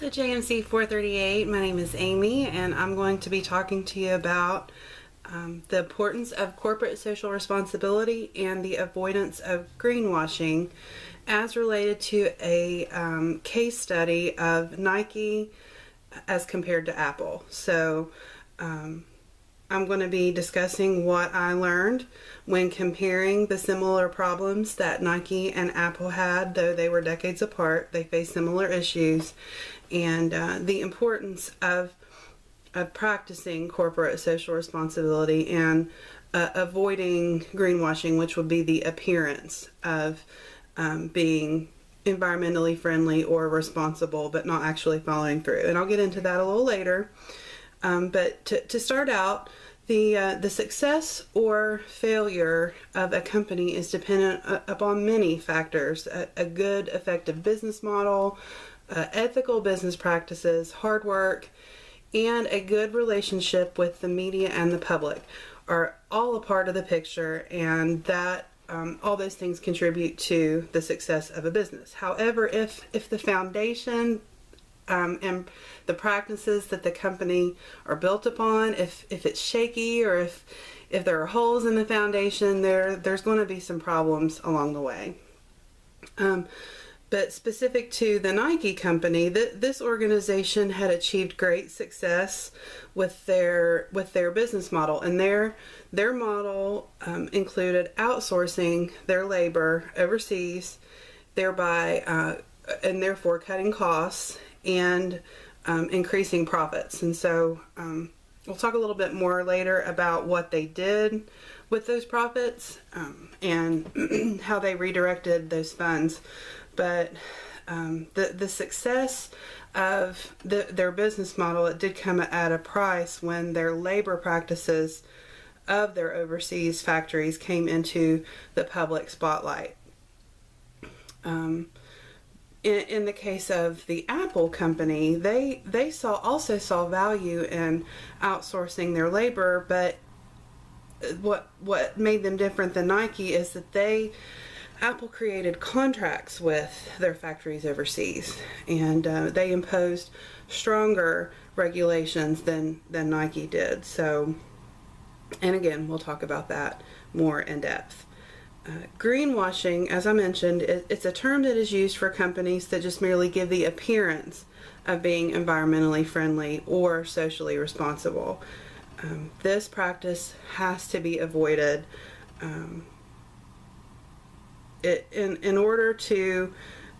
The JMC 438. My name is Amy, and I'm going to be talking to you about the importance of corporate social responsibility and the avoidance of greenwashing as related to a case study of Nike as compared to Apple. So I'm going to be discussing what I learned when comparing the similar problems that Nike and Apple had, though they were decades apart. They faced similar issues, and the importance of practicing corporate social responsibility and avoiding greenwashing, which would be the appearance of being environmentally friendly or responsible, but not actually following through. And I'll get into that a little later. But to start out, the success or failure of a company is dependent upon many factors: a good, effective business model, ethical business practices, hard work, and a good relationship with the media and the public are all a part of the picture, and that all those things contribute to the success of a business. However, if the foundation and the practices that the company are built upon, if it's shaky, or if there are holes in the foundation, there's going to be some problems along the way. But specific to the Nike company, this organization had achieved great success with their business model, and their model included outsourcing their labor overseas, thereby and therefore cutting costs and increasing profits. And so we'll talk a little bit more later about what they did with those profits and how they redirected those funds. But the success of their business model, it did come at a price when their labor practices of their overseas factories came into the public spotlight. In the case of the Apple company, they also saw value in outsourcing their labor, but what made them different than Nike is that Apple created contracts with their factories overseas, and they imposed stronger regulations than Nike did. So, and again, we'll talk about that more in depth. Greenwashing, as I mentioned, it's a term that is used for companies that just merely give the appearance of being environmentally friendly or socially responsible. This practice has to be avoided. In order to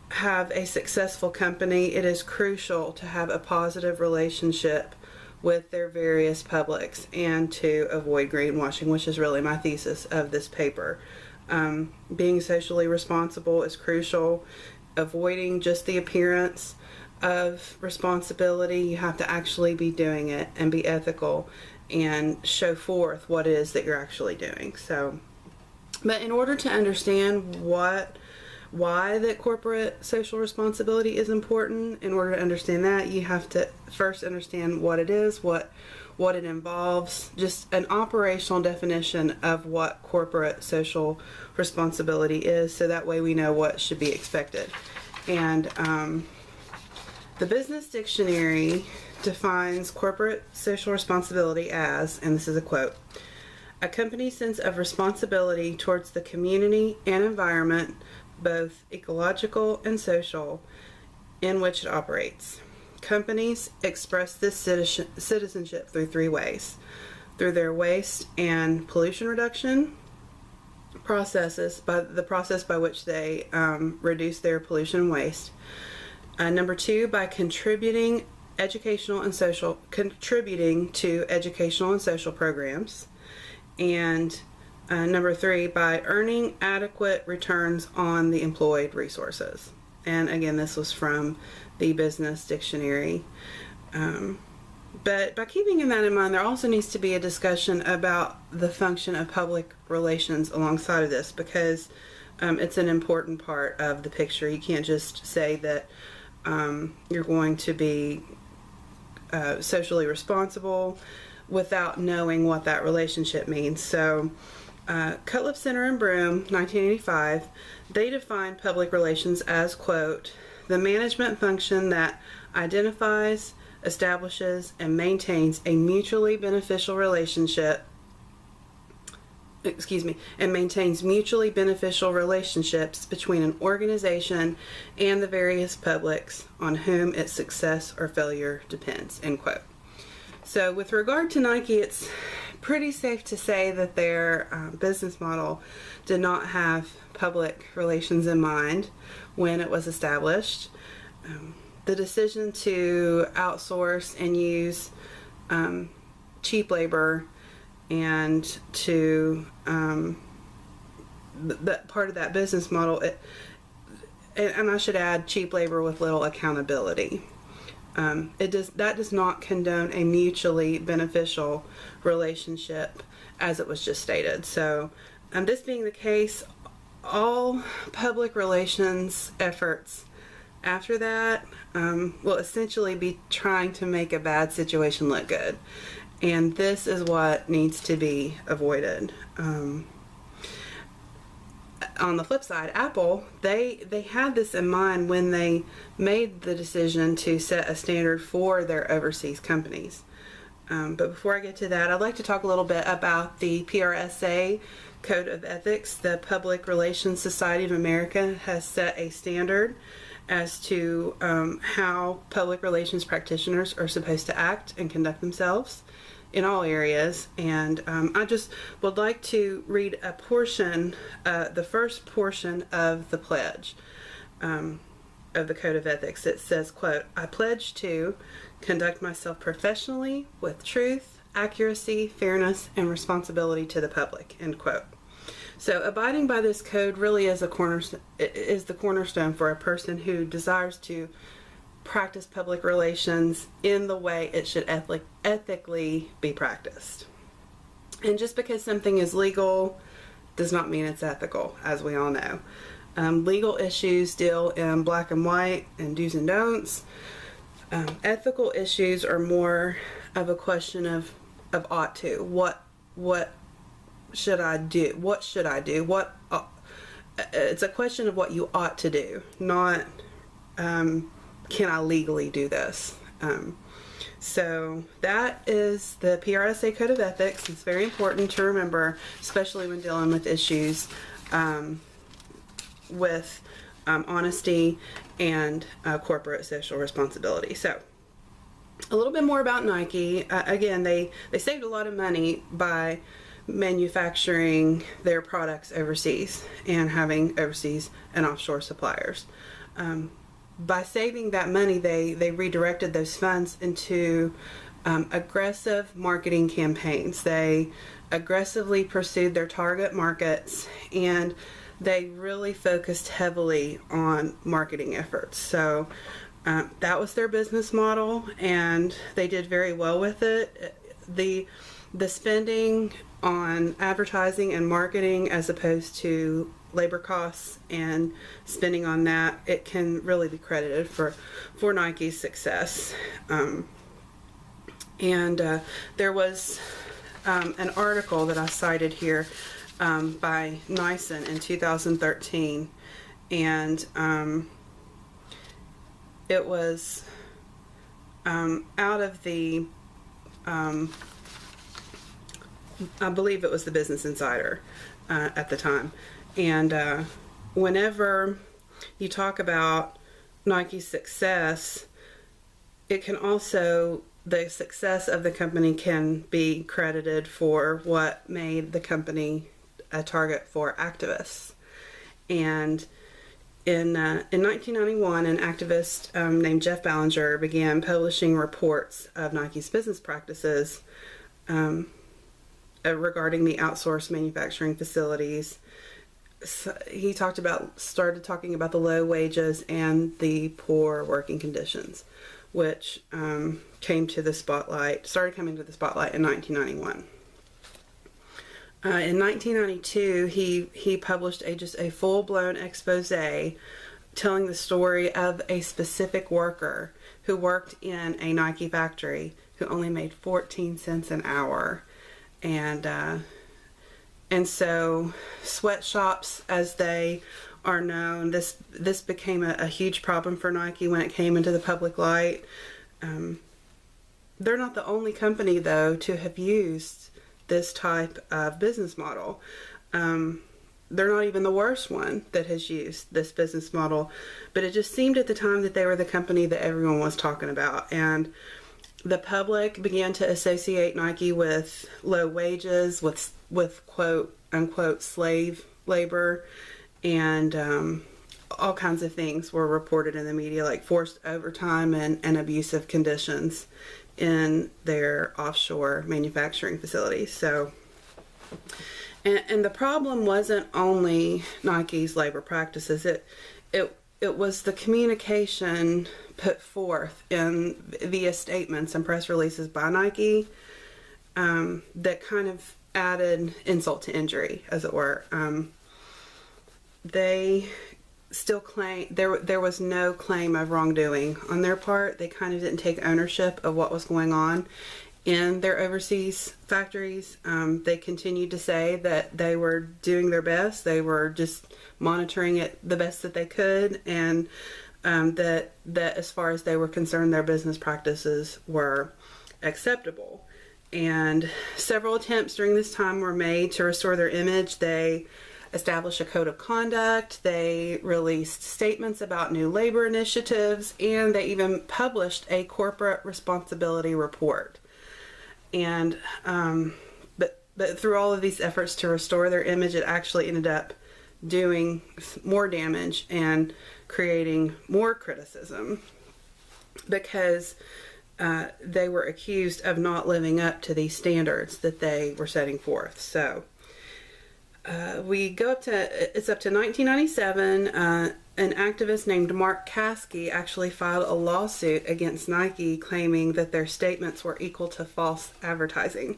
have a successful company, it is crucial to have a positive relationship with their various publics and to avoid greenwashing, which is really my thesis of this paper. Being socially responsible is crucial. Avoiding just the appearance of responsibility, you have to actually be doing it and be ethical and show forth what it is that you're actually doing. So, but in order to understand why that corporate social responsibility is important, in order to understand that, you have to first understand what it is, what it involves, just an operational definition of what corporate social responsibility is, so that way we know what should be expected. And the Business Dictionary defines corporate social responsibility as, and this is a quote, "a company's sense of responsibility towards the community and environment, both ecological and social, in which it operates. Companies express this citizenship through three ways: through their waste and pollution reduction processes, by the process by which they reduce their pollution and waste. Number two, by contributing to educational and social programs. And number three, by earning adequate returns on the employed resources." And again, this was from the Business Dictionary. But by keeping that in mind, there also needs to be a discussion about the function of public relations alongside of this, because it's an important part of the picture. You can't just say that you're going to be socially responsible without knowing what that relationship means. So Cutliff Center and Broom, 1985, they define public relations as, quote, the management function that identifies, establishes, and maintains a mutually beneficial relationship and maintains mutually beneficial relationships between an organization and the various publics on whom its success or failure depends, end quote. So with regard to Nike, it's pretty safe to say that their business model did not have public relations in mind when it was established. The decision to outsource and use cheap labor and to that part of that business model, and I should add, cheap labor with little accountability. That does not condone a mutually beneficial relationship, as it was just stated. So, this being the case, all public relations efforts after that will essentially be trying to make a bad situation look good. And this is what needs to be avoided. On the flip side, Apple, they had this in mind when they made the decision to set a standard for their overseas companies. But before I get to that, I'd like to talk a little bit about the PRSA Code of Ethics. The Public Relations Society of America has set a standard as to how public relations practitioners are supposed to act and conduct themselves in all areas. And I just would like to read a portion, the first portion of the pledge of the Code of Ethics. It says, quote, "I pledge to conduct myself professionally with truth, accuracy, fairness, and responsibility to the public," end quote. So abiding by this code really is the cornerstone for a person who desires to practice public relations in the way it should ethically be practiced. And just because something is legal does not mean it's ethical, as we all know. Legal issues deal in black and white and do's and don'ts. Ethical issues are more of a question of ought to. What should I do? What should I do? It's a question of what you ought to do, not can I legally do this? So that is the PRSA Code of Ethics. It's very important to remember, especially when dealing with issues with honesty and corporate social responsibility. So a little bit more about Nike. Again, they saved a lot of money by manufacturing their products overseas and having overseas and offshore suppliers. By saving that money, they redirected those funds into aggressive marketing campaigns. They aggressively pursued their target markets, and they really focused heavily on marketing efforts. So that was their business model, and they did very well with it. The spending on advertising and marketing, as opposed to labor costs and spending on that, it can really be credited for Nike's success. There was an article that I cited here by Nyssen in 2013, and it was out of the I believe it was the Business Insider at the time. And whenever you talk about Nike's success, it can also, the success of the company can be credited for what made the company a target for activists. And in 1991, an activist named Jeff Ballinger began publishing reports of Nike's business practices regarding the outsourced manufacturing facilities. So he started talking about the low wages and the poor working conditions, which started coming to the spotlight in 1991. In 1992, he published a full-blown expose telling the story of a specific worker who worked in a Nike factory who only made 14 cents an hour. And so sweatshops, as they are known. This became a huge problem for Nike when it came into the public light. They're not the only company, though, to have used this type of business model. They're not even the worst one that has used this business model, but it just seemed at the time that they were the company that everyone was talking about. And the public began to associate Nike with low wages, with quote unquote slave labor, and all kinds of things were reported in the media, like forced overtime and abusive conditions in their offshore manufacturing facilities. So, and the problem wasn't only Nike's labor practices. It was the communication put forth in via statements and press releases by Nike that kind of added insult to injury, as it were. They still claim there was no claim of wrongdoing on their part. They kind of didn't take ownership of what was going on in their overseas factories. They continued to say that they were doing their best. They were just monitoring it the best that they could, and that as far as they were concerned, their business practices were acceptable. And several attempts during this time were made to restore their image. They established a code of conduct, they released statements about new labor initiatives, and they even published a corporate responsibility report. And but through all of these efforts to restore their image, it actually ended up doing more damage and creating more criticism, because they were accused of not living up to these standards that they were setting forth. So we go up to 1997. An activist named Mark Caskey actually filed a lawsuit against Nike, claiming that their statements were equal to false advertising,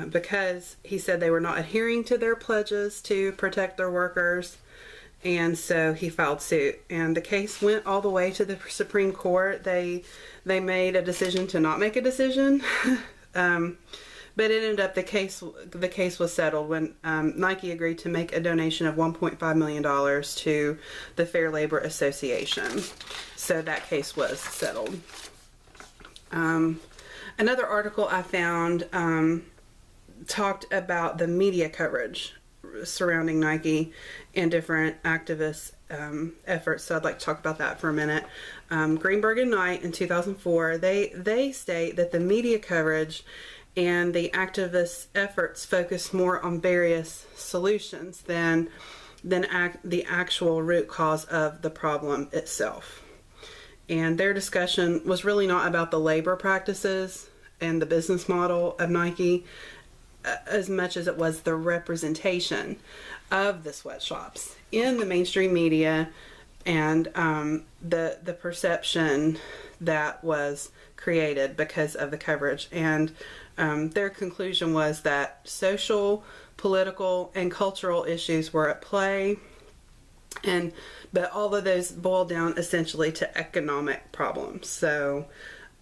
because he said they were not adhering to their pledges to protect their workers. And so he filed suit, and the case went all the way to the Supreme Court. They made a decision to not make a decision, but it ended up the case was settled when Nike agreed to make a donation of $1.5 million to the Fair Labor Association. So that case was settled. Another article I found talked about the media coverage surrounding Nike and different activist efforts, so I'd like to talk about that for a minute. Greenberg and Knight in 2004, they state that the media coverage and the activist efforts focus more on various solutions than the actual root cause of the problem itself. And their discussion was really not about the labor practices and the business model of Nike as much as it was the representation of the sweatshops in the mainstream media, and the perception that was created because of the coverage. And their conclusion was that social, political, and cultural issues were at play, but all of those boiled down essentially to economic problems. So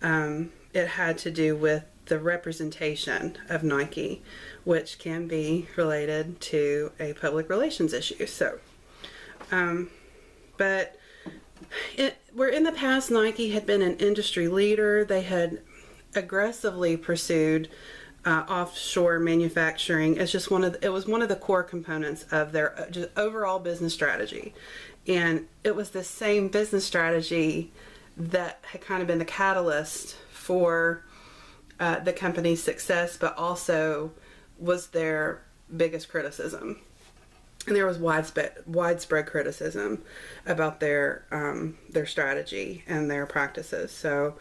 it had to do with the representation of Nike, which can be related to a public relations issue. So, but where in the past Nike had been an industry leader, they had aggressively pursued offshore manufacturing. It was one of the core components of their just overall business strategy, and it was the same business strategy that had kind of been the catalyst for the company's success, but also was their biggest criticism. And there was widespread criticism about their strategy and their practices. So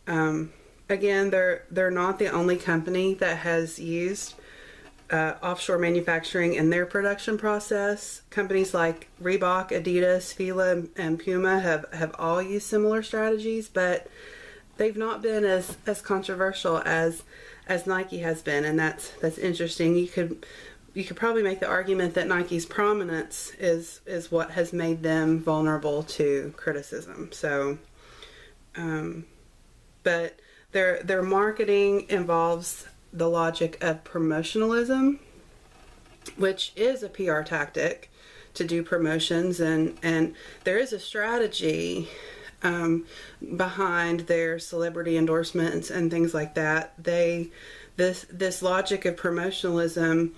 again, they're not the only company that has used offshore manufacturing in their production process. Companies like Reebok, Adidas, Fila, and Puma have all used similar strategies, but they've not been as controversial as Nike has been, and that's interesting. You could probably make the argument that Nike's prominence is what has made them vulnerable to criticism. So, but their marketing involves the logic of promotionalism, which is a PR tactic do promotions, and there is a strategy behind their celebrity endorsements and things like that. This logic of promotionalism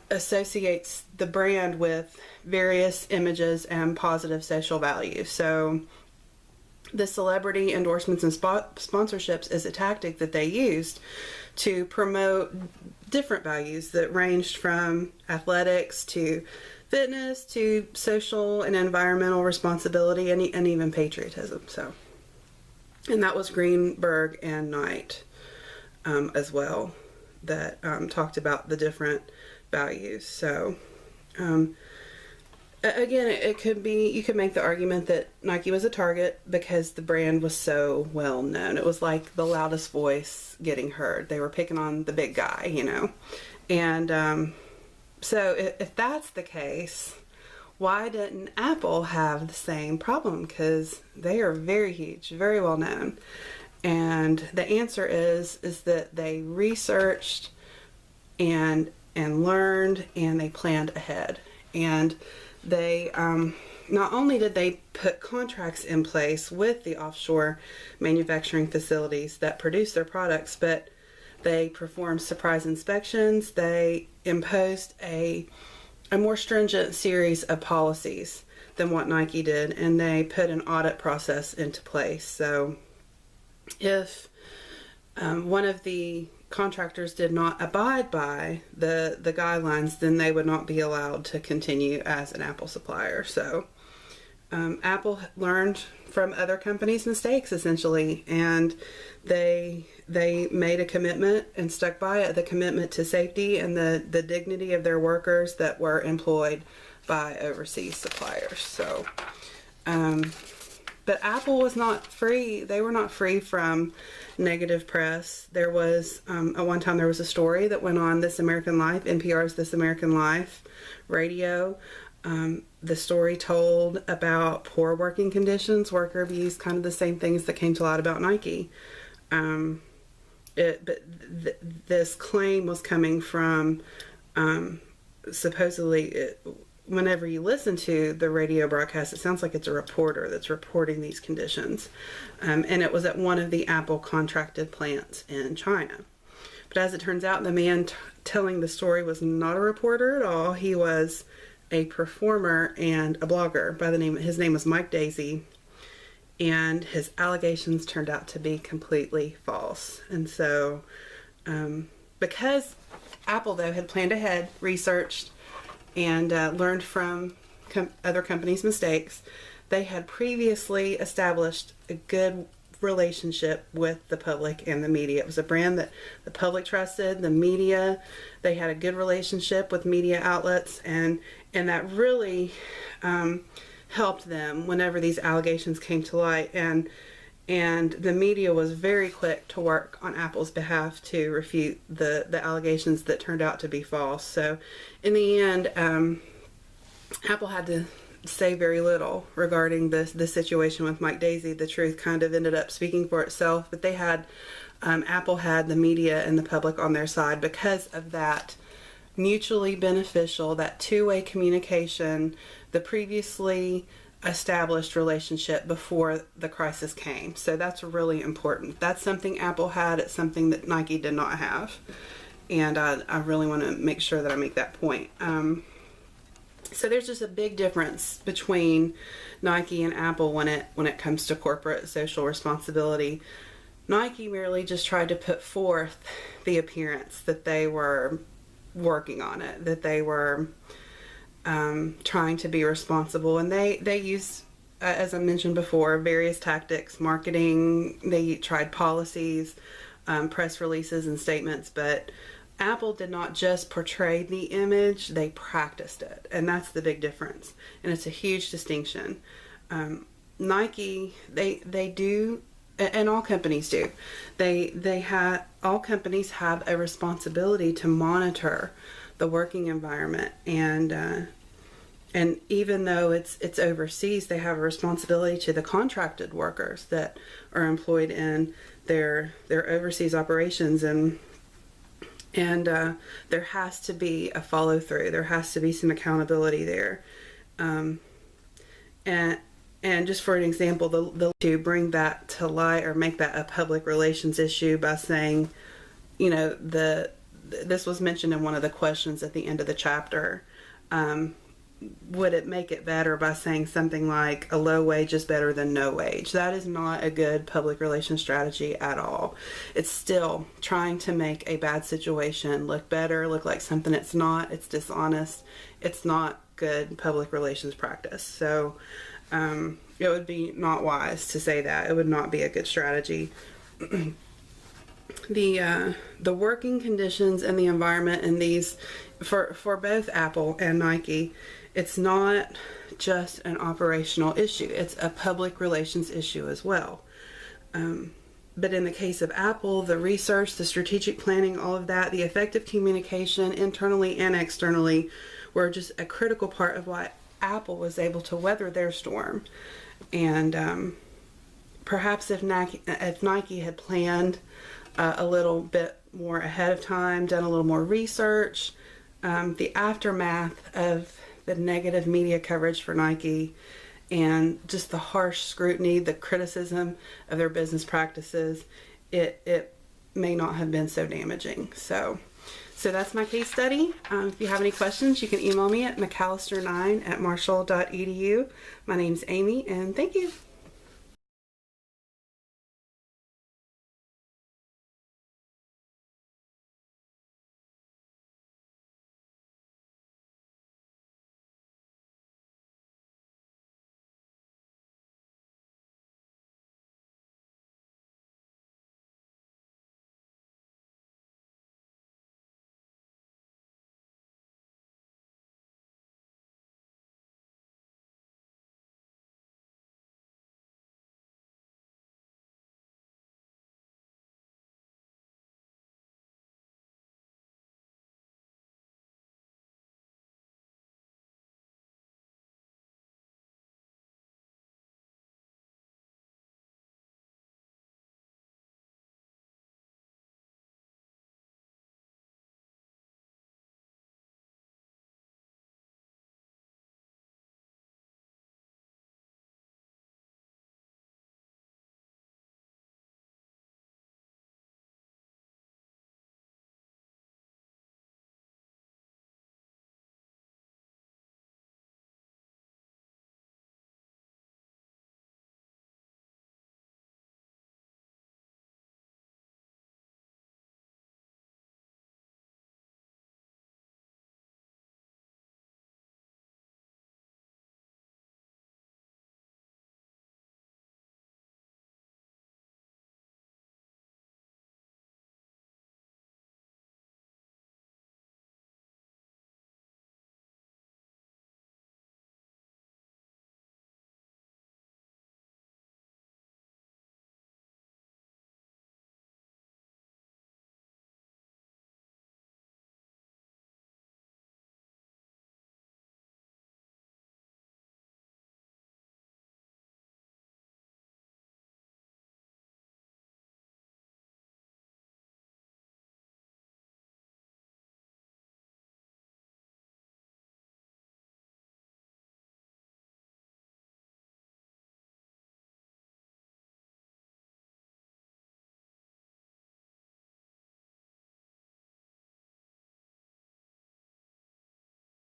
associates the brand with various images and positive social values. So the celebrity endorsements and sponsorships is a tactic that they used to promote different values that ranged from athletics to fitness to social and environmental responsibility, and even patriotism. So, and that was Greenberg and Knight as well, that talked about the different values. So again, it could be, you could make the argument that Nike was a target because the brand was so well known. It was like the loudest voice getting heard. They were picking on the big guy, you know. And so if that's the case, why didn't Apple have the same problem? Because they are very huge, very well known. And the answer is that they researched and learned, and they planned ahead. And they not only did they put contracts in place with the offshore manufacturing facilities that produce their products, but they performed surprise inspections. They imposed a more stringent series of policies than what Nike did, and they put an audit process into place. So if one of the contractors did not abide by the guidelines, then they would not be allowed to continue as an Apple supplier. So Apple learned from other companies' mistakes, essentially, and they made a commitment and stuck by it, the commitment to safety and the dignity of their workers that were employed by overseas suppliers. So but Apple was not free. They were not free from negative press. There was, at one time, there was a story that went on This American Life, NPR's This American Life radio. The story told about poor working conditions, worker abuse, kind of the same things that came to light about Nike. This claim was coming from, supposedly, whenever you listen to the radio broadcast, it sounds like it's a reporter that's reporting these conditions. And it was at one of the Apple contracted plants in China. But as it turns out, the man telling the story was not a reporter at all. He was a performer and a blogger by the name, his name was Mike Daisey. And his allegations turned out to be completely false. And so, because Apple, though, had planned ahead, researched, and learned from other companies' mistakes, they had previously established a good relationship with the public and the media. It was a brand that the public trusted, the media, they had a good relationship with media outlets, and that really helped them whenever these allegations came to light. And the media was very quick to work on Apple's behalf to refute the allegations that turned out to be false. So in the end, Apple had to say very little regarding the situation with Mike Daisey. The truth kind of ended up speaking for itself, but they had, Apple had the media and the public on their side because of that mutually beneficial, that two-way communication, the previously established relationship before the crisis came. So that's really important. That's something Apple had. It's something that Nike did not have. And I really want to make sure that I make that point. So there's just a big difference between Nike and Apple when it comes to corporate social responsibility. Nike merely just tried to put forth the appearance that they were working on it, that they were trying to be responsible, and they use, as I mentioned before, various tactics, marketing. They tried policies, press releases and statements, but Apple did not just portray the image, they practiced it, and that's the big difference, and it's a huge distinction. Nike, they do, and all companies do, all companies have a responsibility to monitor the working environment, and even though it's overseas, they have a responsibility to the contracted workers that are employed in their overseas operations, and there has to be a follow through. There has to be some accountability there. And and just for an example, the to bring that to light or make that a public relations issue by saying, this was mentioned in one of the questions at the end of the chapter. Would it make it better by saying something like a low wage is better than no wage? That is not a good public relations strategy at all. It's still trying to make a bad situation look better, look like something it's not. It's dishonest. It's not good public relations practice. So it would be not wise to say that. It would not be a good strategy. The working conditions and the environment in these for both Apple and Nike, it's not just an operational issue. It's a public relations issue as well. But in the case of Apple, the research, the strategic planning, all of that, the effective communication internally and externally were just a critical part of why Apple was able to weather their storm. And perhaps if Nike had planned a little bit more ahead of time, done a little more research, the aftermath of the negative media coverage for Nike and just the harsh scrutiny, the criticism of their business practices, it may not have been so damaging. So that's my case study. If you have any questions, you can email me at mcallister9@marshall.edu. My name's Amy, and thank you.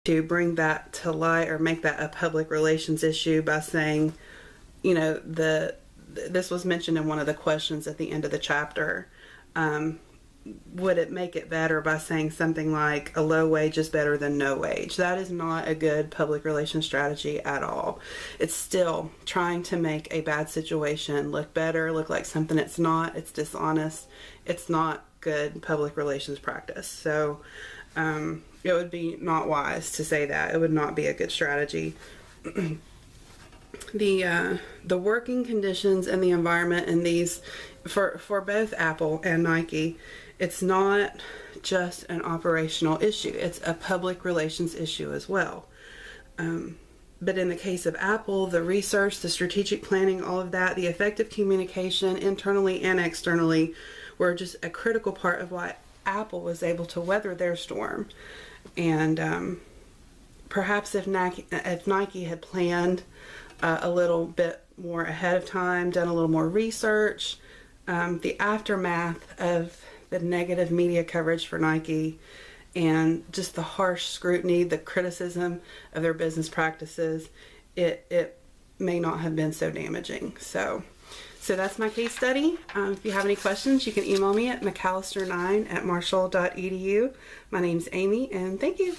To bring that to light or make that a public relations issue by saying, this was mentioned in one of the questions at the end of the chapter. Would it make it better by saying something like a low wage is better than no wage? That is not a good public relations strategy at all. It's still trying to make a bad situation look better, look like something it's not. It's dishonest. It's not good public relations practice. So it would be not wise to say that. It would not be a good strategy. The working conditions and the environment in these for both Apple and Nike, it's not just an operational issue. It's a public relations issue as well. But in the case of Apple, the research, the strategic planning, all of that, the effective communication internally and externally were just a critical part of why Apple was able to weather their storm. And perhaps if Nike had planned a little bit more ahead of time, done a little more research, the aftermath of the negative media coverage for Nike and just the harsh scrutiny, the criticism of their business practices, it may not have been so damaging. So that's my case study. If you have any questions, you can email me at mcallister9@marshall.edu. My name's Amy, and thank you.